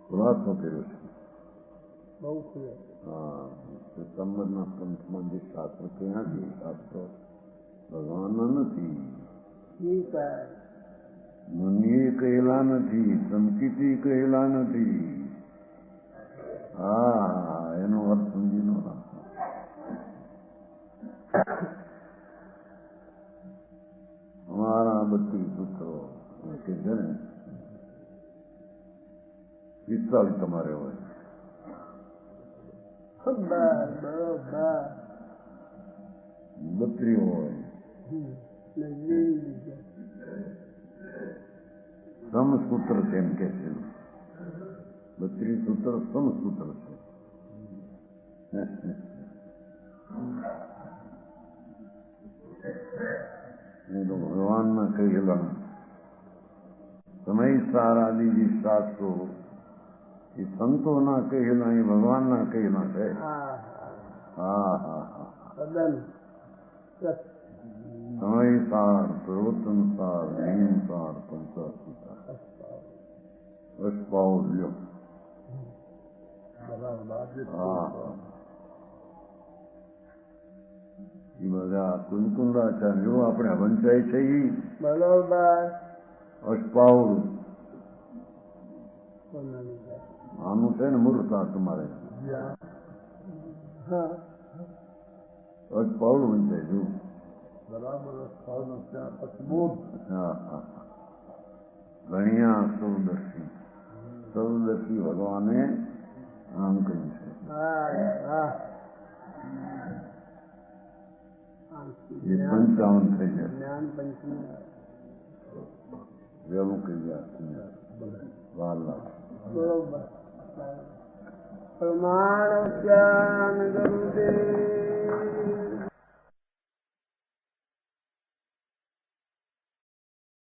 ખુલાસો કર્યો છે. હા, સંબંધના પંથમાં જે શાસ્ત્ર ક્યાં છે, શાસ્ત્રો ભગવાનના નથી, મુનિએ કહેલા નથી, સંકિતિ કહેલા નથી. હા, એનો અર્થ સમજી નો રાખો. અમારા 32 સૂત્રો કે છે ને 45 તમારે હોય. બત્રીઓ હોય. સમસૂત્ર તેમ કે છે. 32 સૂત્ર સમસૂત્ર છે. ભગવાનના કહેલા સમય સારાદી જે શાસ્ત્રો એ સંતોના કહેલા, એ ભગવાનના કહેલા છે. હા હા હા. સમય સાર, પ્રવર્તન સાર, નિયમ સાર, પંચાસી સાર, અષ્ટાવ લ્યો. હા હા. એ બધા કુંકુંડાચાર્યો આપણે વંચાય છે. બરોબર. અષ્ટાવ આનું છે ને મૂર્તા તમારે અષ્ટાવ વંચાય છું. બરાબર. હા હા. ગણ્યા સૌદર્શી. સૌદર્શી ભગવાને આમ કહ્યું છે. એ 55 થઈ જાય. વેલું કહી જાય 12 લાખ. બરોબર. પ્રમાણ ગુરુદેવ